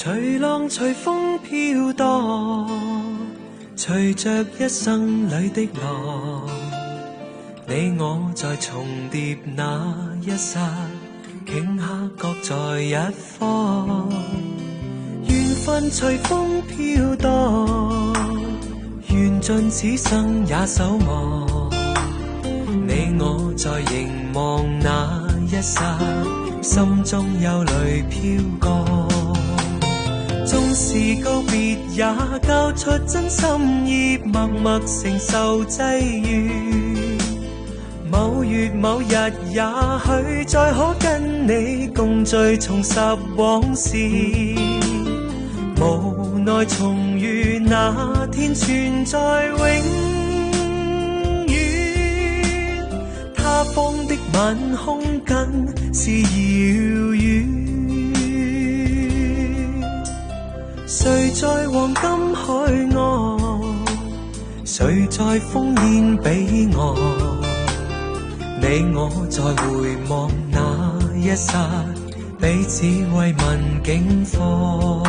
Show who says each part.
Speaker 1: 隨浪隨風飄蕩，隨着一生裏的浪，你我在重疊那一剎，頃刻各在一方，緣分隨風飄蕩，緣盡此生也守望，你我在凝望那一剎，心中憂慮飄過，縱是告別也交出真心意，默默承受際遇，某月某日也許再可跟你共聚重拾往事，無奈重遇那天存在永遠，他方的晚空更是遙遠，誰在黃金海岸，誰在烽煙彼岸，你我在回望那一剎，彼此慰問境況。